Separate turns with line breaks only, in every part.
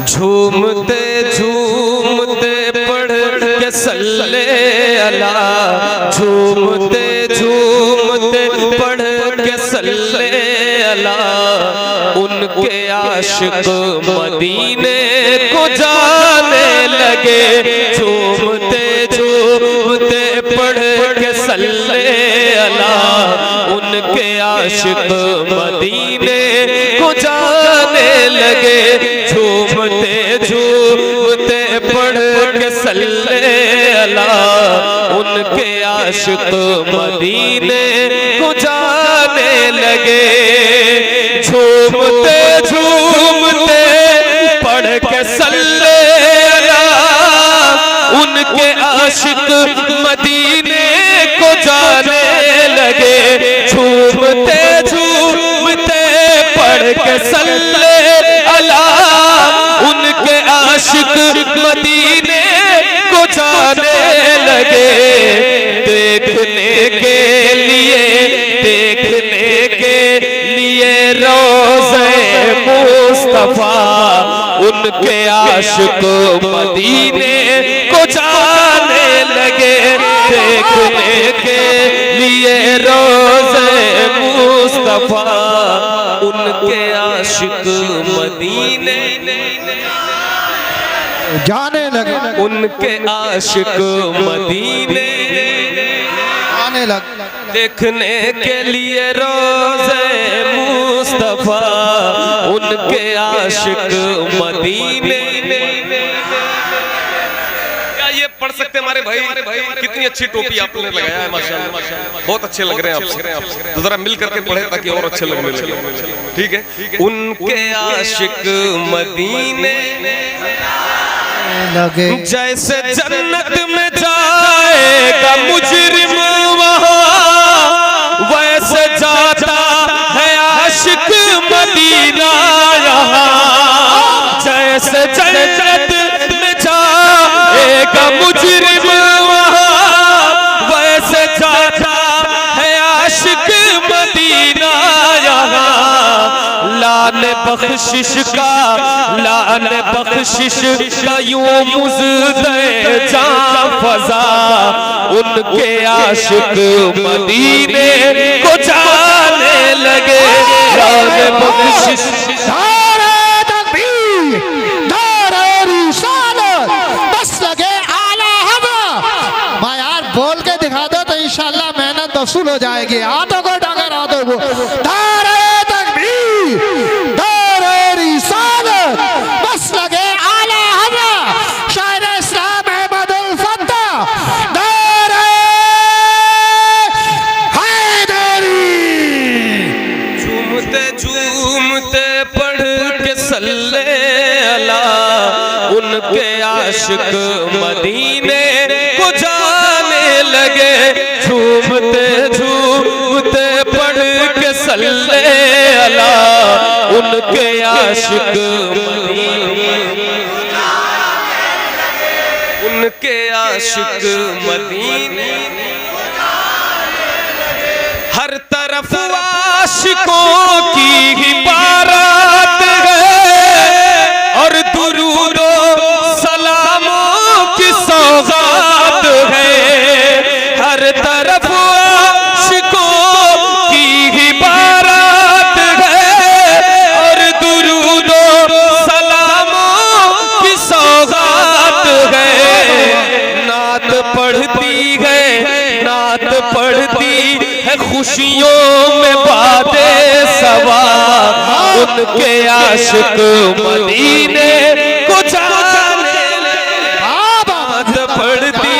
झूमते झूमते पढ़ के सल्ले अला, झूमते झूमते पढ़ के सल्ले अला, उनके आशिक मदीने को जाने लगे। झूमते झूमते पढ़ के सल्ले अला, उनके आशिक मदीने को जाने लगे। झूमते झूमते पढ़ के सल्ले अला, उनके आशिक मदीने को जाने लगे। झूमते झूमते पढ़ के सल्ले अला, उनके आशिक मदीने को जाने लगे। झूमते झूमते पढ़ के सल्ले अला, उनके आशिक मदीने को जाने लगे। देखने के लिए रोज़े मुस्तफा, उनके आशिक मदीने को जाने लगे। देखने के लिए रोज़े मुस्तफा, उनके आशिक मदीने
जाने लगे।
उनके आशिक मदीने
आने लगे।
देखने के लिए रोज़े मुस्तफा, उनके आशिक मदीने। क्या ये पढ़ सकते हमारे भाई? कितनी अच्छी टोपी आपने लगाया है, माशाअल्लाह, बहुत अच्छे लग रहे हैं आप। तो जरा मिल करके पढ़े ताकि और अच्छे लगने लगे। ठीक है। उनके आशिक मदीने
लगे।
जैसे जन्नत में जाएगा मुजरिम वहाँ, वैसे जाता है आशिक मदीना यहाँ। जैसे जन्नत में जाएगा मुजरिम वहाँ, वैसे जाता है आशिक मदीना यहाँ। लान बख्शिश का यूं मुज़दे जां फज़ा, उनके आशिक मदीने को जाने लगे। लान बख्शिश
नारे तकबीर, नारे रिसालत, बस लगे आला हवा। मैं यार बोल के दिखा दो तो इंशाल्लाह मेहनत वसूल हो जाएगी। हाथों को डगर, हाथों को। नारे तकबीर, नारे रिसालत, बस लगे आला हवा। शायर इस्लाम अहमदुल फत्ता, नारे हैदरी।
झूमते झूमते पढ़ के सल्ले अला, उनके आशिक मदीने को जाने लगे। झूमते झूमते पढ़ के सल्ले अला, उनके आशिक उनके आशिक मदीने। हर तरफ आशिकों की ही बारात है, और दुरूदो सलामों की सौगात है। हर तरफ आशिकों की ही बारात है, और दुरूदो सलामों की सौगात है। नात पढ़ती है, नात पढ़ती है खुशियों में बाते सवा, उनके आशिक मदीने को जाने लगे। नात पढ़ती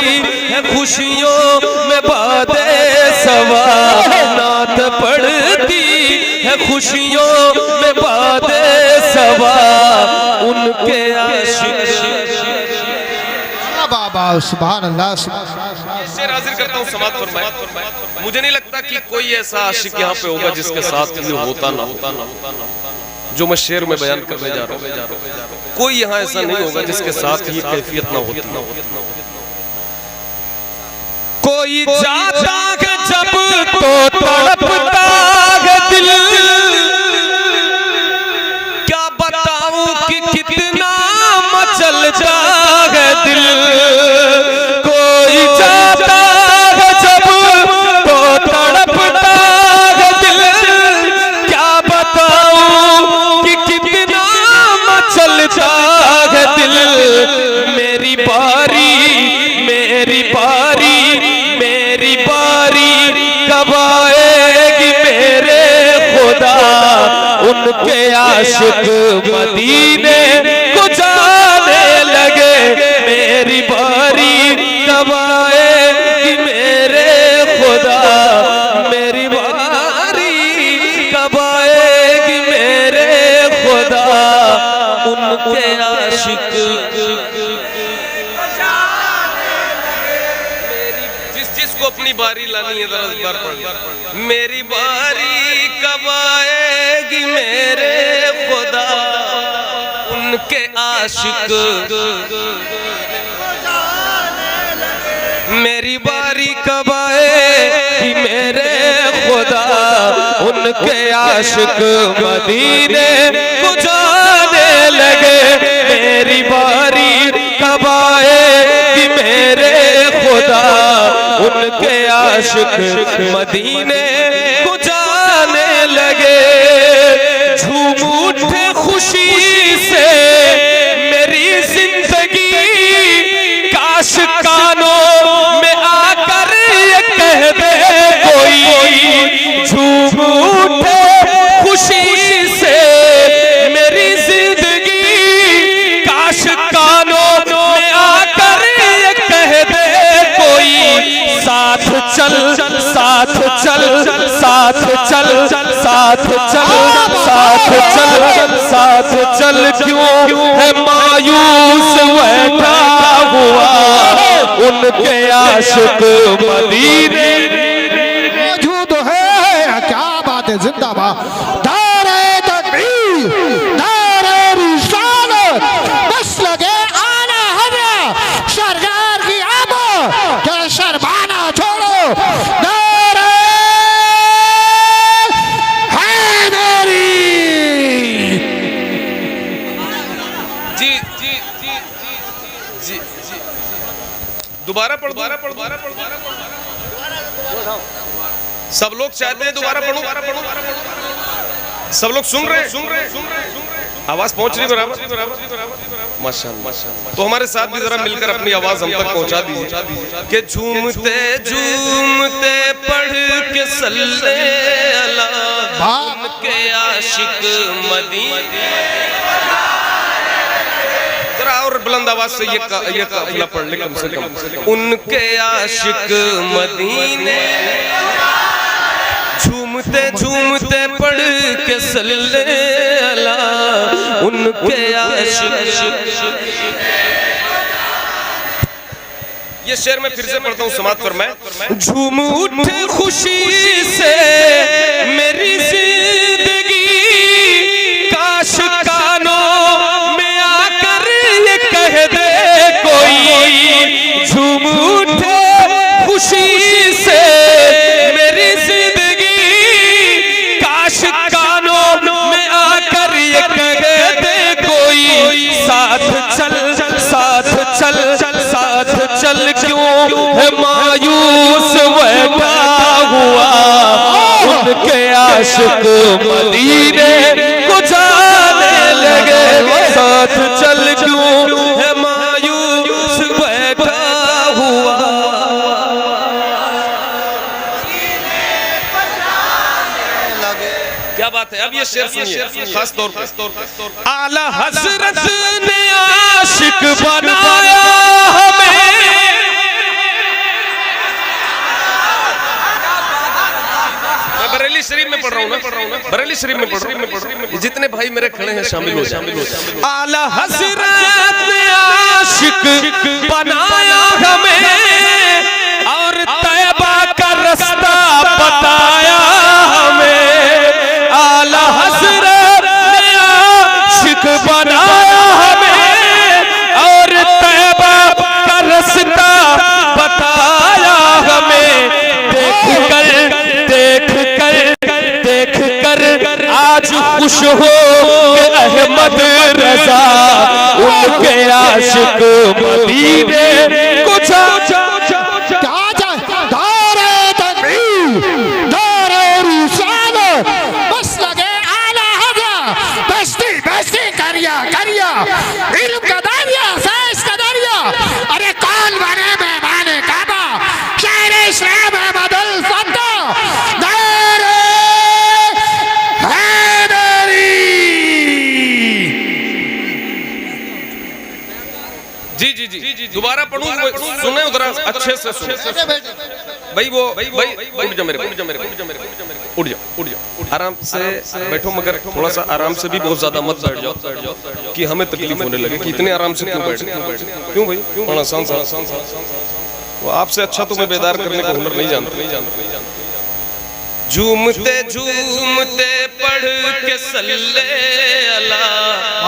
है खुशियों में बाते सवा, नात पढ़ती है खुशियों में बाते सवा, उनके आशिक।
बाबा सुभान अल्लाह।
शेर हाजिर करता हूँ, समाप्त फरमाए। मुझे नहीं लगता कि कोई ऐसा आशिक यहाँ पे होगा जिसके साथ ये होता ना जो मैं शेर में बयान करने जा रहा हूँ। कोई यहाँ ऐसा नहीं होगा जिसके साथ ये कैफियत ना होती। कोई जाता है जब तो तड़पता है दिल, क्या बताऊं कि कितना मचलता है दिल, कोई जाता है जब तो तड़पता है दिल, क्या बताऊं कि कितना मचलता है दिल। मेरी बारी मेरी बारी मेरी बारी कब आएगी मेरे खुदा, उनके आशिक मदीने को जाने लगे। मेरी बारी कब आएगी मेरे खुदा, मेरी बारी कब आएगी मेरे खुदा, उनके आशिक जिसको अपनी बारी लानी है जरा बार पढ़। मेरी बारी कब आएगी मेरे खुदा, उनके आशिक मेरी बारी कब आएगी मेरे खुदा, उनके आशिक मदीने को जाने लगे। मेरी बारी कब आएगी मेरे खुदा, उनके आशिक मदीने को जाने लगे। झूम उठे खुशी से मेरी जिंदगी, काश कानों में आकर ये कह दे कोई। झूम उठे खुशी से मेरी जिंदगी, काश कानों में आकर ये कह दे कोई। साथ चल साथ चल साथ चल साथ चल साथ चल साथ चल, क्यों है मायूस बैठा हुआ, उनके आशिक मदीने
मौजूद है। क्या बात है, जिंदाबाद। नारे तकबीर, नारे रिसालत, बस लगे आला हज़रत सरकार की आमद, क्या शर्माना छोड़ो। नारे हैदरी।
जी जी जी जी जी दोबारा पढ़, दोबारा पढ़, दोबारा पढ़, दोबारा पढ़। सब लोग चाहते हैं दोबारा पढ़ो, सब लोग सुन रहे आवाज पहुंच रही बराबर, माशाअल्लाह। तो हमारे साथ भी जरा मिलकर अपनी आवाज हम तक पहुंचा दीजिए कि झूमते झूमते पढ़ के सल्ले अला, उनके आशिक मदीने। जरा और बुलंद आवाज से ये काफिला पढ़ ले कम से कम। उनके आशिक मदीने, झूमते झूमते पढ़ के सल्ले अला, उनके आशिक। ये शेर मैं फिर से पढ़ता हूँ, समाप्त फरमाए। झूम उठे खुशी से मेरी जिंदगी, काश कानों में आकर ये कह दे कोई। झूम उठे खुशी से मेरी जिंदगी, काश कानों में आकर ये कह दे कोई। साथ चल साथ चल साथ चल, क्यों है मायूस बैठा हुआ, उनके आशिक मदीने को जाने लगे। साथ चल क्यों है मायूस बैठा हुआ, क्या बात है। अब ये शेर सुनिए खास तौर पर। आला हजरत ने आशिक बनाया हमें, बरेली शरीफ में पढ़ रहा हूँ, बरेली शरीफ में पढ़ रहा हूँ। जितने भाई मेरे खड़े हैं शामिल हो जाए। आला हजरत ने आशिक बनाया हमें, और तैबा का रास्ता बताया हमें। आला हजरत ने आशिक बनाया हमें, और तैबा का रास्ता बताया हमें। देख कर आज खुश हो के अहमद रजा, उनके मदीने को जा
नारे तकबीर, नारे रिसालत, बस लगे आला हज़रत, बस्ती बस्ती करिया करिया, इल्म का दरिया, फैज़ का दरिया, अरे कौन बने मेहमाने काबा, शायर इस्लाम अहमदुल फत्ता, नारे हैदरी।
जी जी जी दोबारा पढ़ूं, सुने उधर अच्छे से सुने भाई। वो भाई उठ जा मेरे उठ जा आराम से बैठो, मगर थोड़ा सा आराम से भी बहुत ज्यादा मत बैठ जाओ कि हमें तकलीफ होने लगे कि इतने आराम से क्यों बैठ, क्यों भाई आसान वो आपसे अच्छा तो मैं बेदार करने का हुनर नहीं जानता। झूमते झूमते पढ़ के सल्ले अला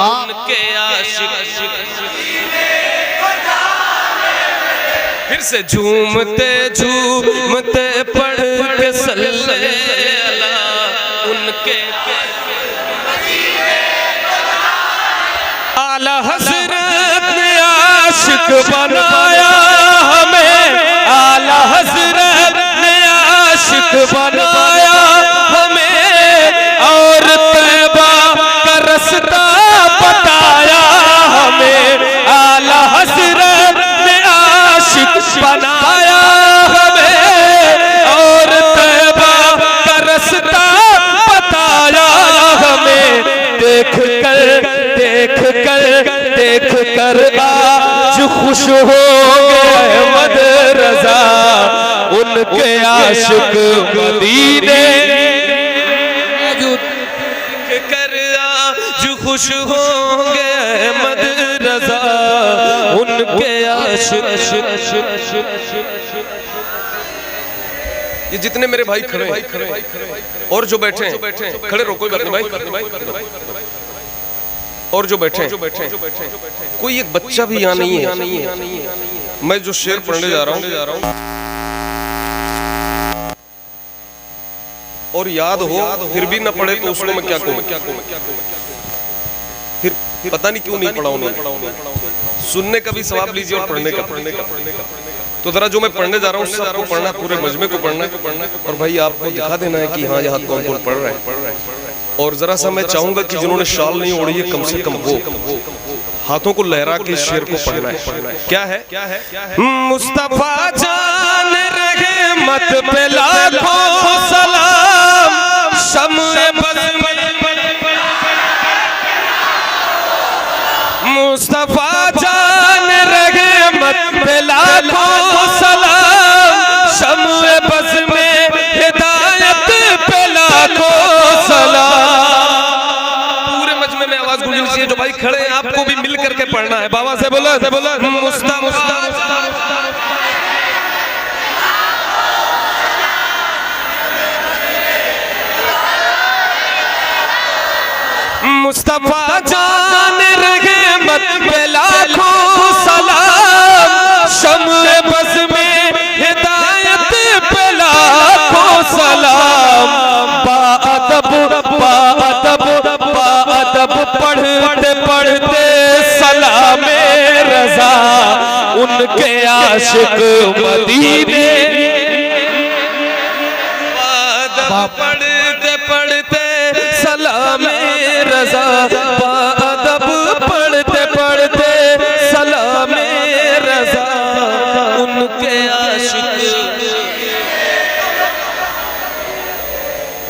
उनके आशिक, फिर से झूमते झूमते पढ़ के सल्ले अला उनके आला हज़रत ने आशिक बनाया हमें, आला हज़रत ने आशिक बनाया हमें, और तैबा का रास्ता बताया हमें, आला हज़रत ने आशिक बनाया हमें, और तैबा का रास्ता बताया हमें। देख कर आज खुश हो गए अहमद रज़ा, उनके आशिक मदीने कर आज खुश होंगे अहमद रज़ा, उनके आशिक। ये जितने मेरे भाई खड़े और जो बैठे हैं, खड़े रहो कोई बात नहीं भाई, और जो बैठे कोई एक बच्चा भी यहाँ नहीं है। मैं जो शेर पढ़ने जा रहा हूँ और याद हो फिर भी न पढ़े तो उसको मैं क्या कहूँ, फिर पता नहीं क्यों नहीं पढ़ा उन्होंने। सुनने का भी सवाब लीजिए और पढ़ने का। तो जरा जो मैं पढ़ने जा रहा हूँ सबको पढ़ना, पूरे मजमे को पढ़ना, और भाई आपको दिखा देना है कि हाँ यहाँ कौन कौन पढ़ रहा है। और जरा सा मैं चाहूंगा कि जिन्होंने शाल नहीं ओढ़ी है कम से कम वो हाथों को लहरा के शेर को पढ़ना है। क्या है? मुस्तफा जान रहे मत पे लाखों सलाम, शम्मे बज़ में मुस्तफा जान रहे मत पे लाखों सलाम, शम्मे बज़ में हिदायत पे लाखों सलाम। पूरे मजमे में आवाज गूंजनी चाहिए। जो भाई खड़े हैं आपको भी मिल करके पढ़ना है। बाबा से बोला मुस्तफा मुस्तफा जान रहे मत पे लाखों सलाम, शम्मे बज़ में हिदायत पे लाखों सलाम। बाअदब पढ़ते पढ़ते सलामे रज़ा, उनके आशिक मदीने। पढ़ते पढ़ते सलामे रज़ा, बाअदब पढ़ते पढ़ते सलामे रज़ा,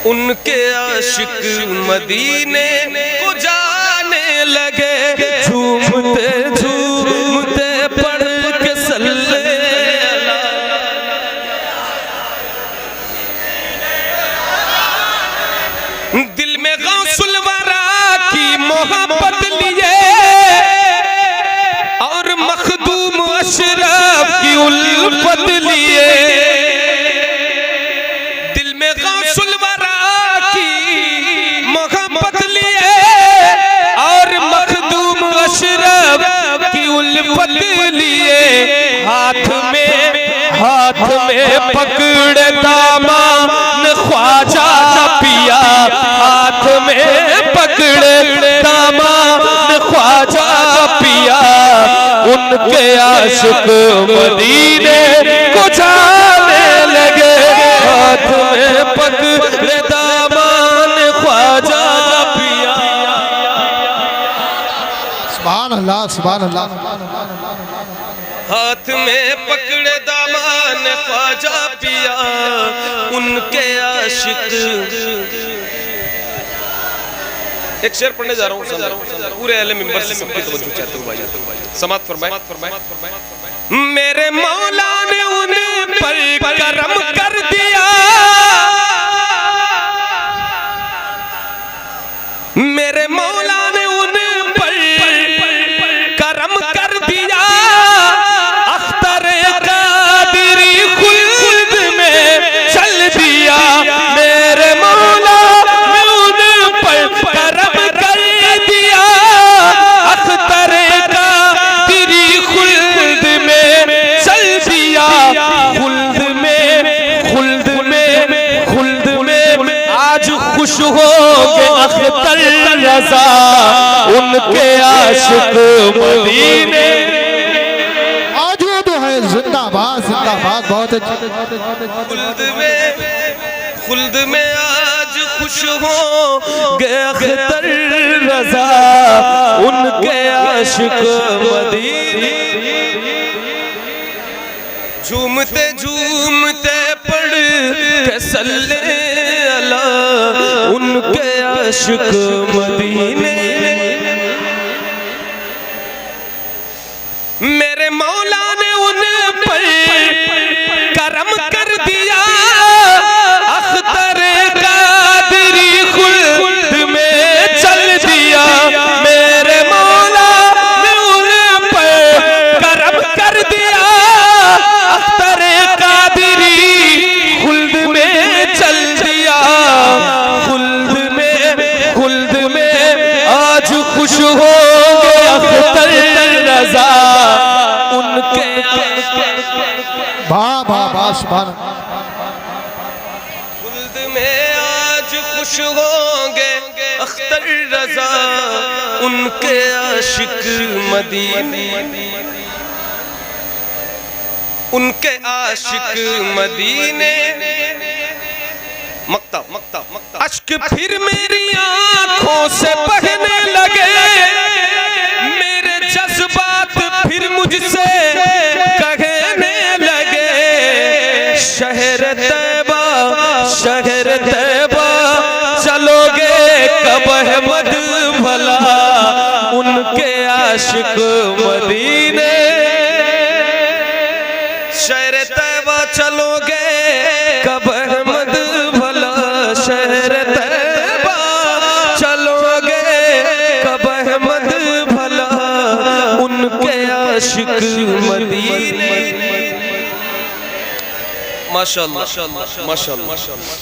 उनके आशिक मदीने को जाने लगे। झूमते झूमते पढ़ के सल्ले अला, दिल में गौसुल वरा की मोहब्बत लिए, और मखदूम अशरफ की उल्फत लिए। दिल में गौसुल वरा की मोहब्बत लिए, और मखदूम अशरफ की उल्फत लिए। हाथ में पकड़े दामन ख्वाजा पिया, हाथ में पकड़े दामन ख्वाजा पिया, उनके आशिक मदीने को जाने लगे, हाथ में पकड़े दामन ख्वाजा पिया।
सुभान अल्लाह, सुभान अल्लाह।
हाथ में पकड़े दामन ख्वाजा पिया, उनके आशिक। एक शेर पढ़ने जा रहा हूँ, पूरे अहले मिंबर से सबकी तवज्जो चाहते हो भाई, समात फरमाए। मेरे मौला ने उन पर करम कर दिया, मेरे मौला ने उन पर करम कर दिया, अख्तर कादिरी खुल्द में चल दिया। मेरे मौला ने उन पर करम कर दिया, अख्तर कादिरी खुल्द में चल दिया। खुल्द में, खुल्द में, खुल्द में आज खुश हो गए अख्तर रज़ा, उनके आशिक मदीने।
मौजूद है, जिंदाबाद जिंदाबाद, बहुत अच्छी।
खुल्द में आज खुश हो गए अख्तर रज़ा, उनके आशिक मदीने। झूमते झूमते पढ़ के सल्ले अला, उनके आशिक मदीने। मेरे मौला ने उन पर करम कर दिया, अख्तर कादिरी खुल्द में चल दिया। मेरे मौला ने उन पर करम कर दिया, अख्तर कादिरी खुल्द में चल दिया। खुल्द में, खुल्द में आज खुश हो गए अख्तर रज़ा, उनके
वाह वाह वाह, सुभान।
खुल्द में आज खुश होंगे अख्तर रज़ा, उनके आशिक मदीने, उनके आशिक मदीने। मक्ता मक्ता मक्ता अश्क फिर मेरी आंखों से बहने लगे, मेरे जज्बात फिर मुझसे कहने लगे। शहर तैबा, शहर तैबा चलोगे कब अहमद भला, उनके आशिक मदीने। शहर तैबा चलोगे कब अहमद भला, शहर तैबा चलोगे कब अहमद भला, उनके आशिक मदीने। माशाअल्लाह माशाअल्लाह माशाअल्लाह।